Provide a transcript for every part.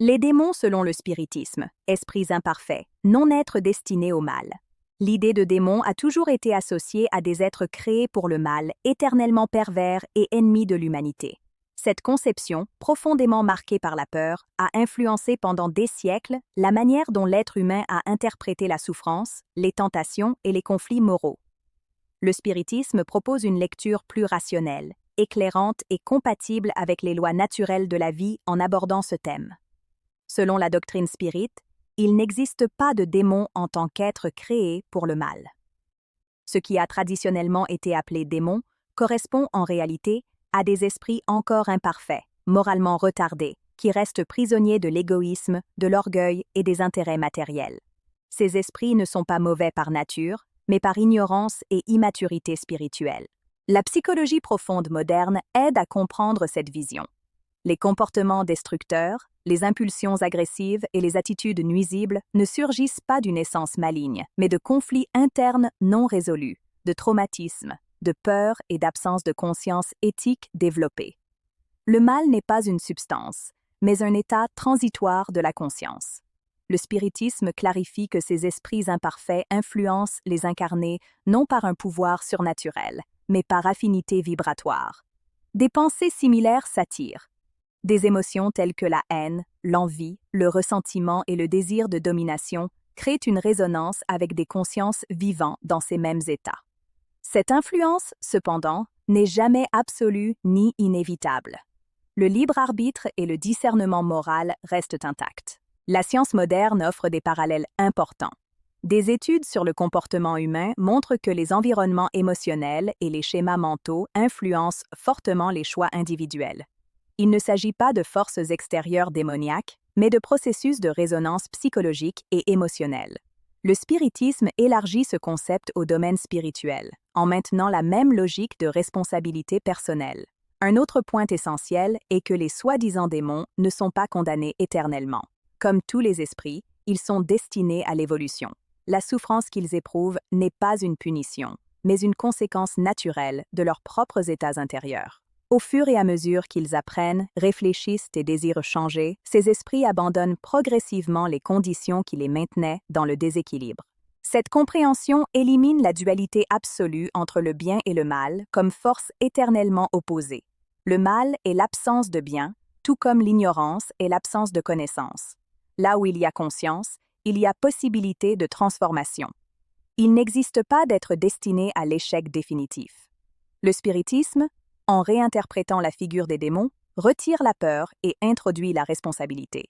Les démons selon le spiritisme, esprits imparfaits, non-êtres destinés au mal. L'idée de démon a toujours été associée à des êtres créés pour le mal, éternellement pervers et ennemis de l'humanité. Cette conception, profondément marquée par la peur, a influencé pendant des siècles la manière dont l'être humain a interprété la souffrance, les tentations et les conflits moraux. Le spiritisme propose une lecture plus rationnelle, éclairante et compatible avec les lois naturelles de la vie en abordant ce thème. Selon la doctrine spirit, il n'existe pas de démon en tant qu'être créé pour le mal. Ce qui a traditionnellement été appelé démon correspond en réalité à des esprits encore imparfaits, moralement retardés, qui restent prisonniers de l'égoïsme, de l'orgueil et des intérêts matériels. Ces esprits ne sont pas mauvais par nature, mais par ignorance et immaturité spirituelle. La psychologie profonde moderne aide à comprendre cette vision. Les comportements destructeurs, les impulsions agressives et les attitudes nuisibles ne surgissent pas d'une essence maligne, mais de conflits internes non résolus, de traumatismes, de peur et d'absence de conscience éthique développée. Le mal n'est pas une substance, mais un état transitoire de la conscience. Le spiritisme clarifie que ces esprits imparfaits influencent les incarnés non par un pouvoir surnaturel, mais par affinité vibratoire. Des pensées similaires s'attirent. Des émotions telles que la haine, l'envie, le ressentiment et le désir de domination créent une résonance avec des consciences vivant dans ces mêmes états. Cette influence, cependant, n'est jamais absolue ni inévitable. Le libre arbitre et le discernement moral restent intacts. La science moderne offre des parallèles importants. Des études sur le comportement humain montrent que les environnements émotionnels et les schémas mentaux influencent fortement les choix individuels. Il ne s'agit pas de forces extérieures démoniaques, mais de processus de résonance psychologique et émotionnelle. Le spiritisme élargit ce concept au domaine spirituel, en maintenant la même logique de responsabilité personnelle. Un autre point essentiel est que les soi-disant démons ne sont pas condamnés éternellement. Comme tous les esprits, ils sont destinés à l'évolution. La souffrance qu'ils éprouvent n'est pas une punition, mais une conséquence naturelle de leurs propres états intérieurs. Au fur et à mesure qu'ils apprennent, réfléchissent et désirent changer, ces esprits abandonnent progressivement les conditions qui les maintenaient dans le déséquilibre. Cette compréhension élimine la dualité absolue entre le bien et le mal comme forces éternellement opposées. Le mal est l'absence de bien, tout comme l'ignorance est l'absence de connaissance. Là où il y a conscience, il y a possibilité de transformation. Il n'existe pas d'être destiné à l'échec définitif. Le spiritisme, en réinterprétant la figure des démons, retire la peur et introduit la responsabilité.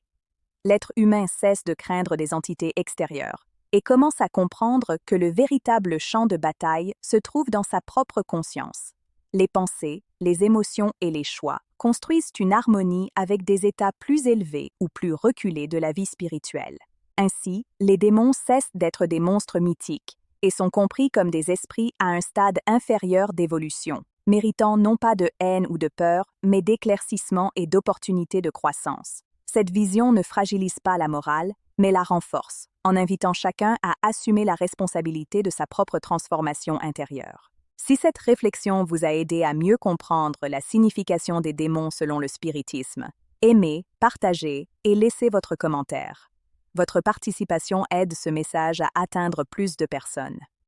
L'être humain cesse de craindre des entités extérieures et commence à comprendre que le véritable champ de bataille se trouve dans sa propre conscience. Les pensées, les émotions et les choix construisent une harmonie avec des états plus élevés ou plus reculés de la vie spirituelle. Ainsi, les démons cessent d'être des monstres mythiques et sont compris comme des esprits à un stade inférieur d'évolution, méritant non pas de haine ou de peur, mais d'éclaircissement et d'opportunités de croissance. Cette vision ne fragilise pas la morale, mais la renforce, en invitant chacun à assumer la responsabilité de sa propre transformation intérieure. Si cette réflexion vous a aidé à mieux comprendre la signification des démons selon le spiritisme, aimez, partagez et laissez votre commentaire. Votre participation aide ce message à atteindre plus de personnes.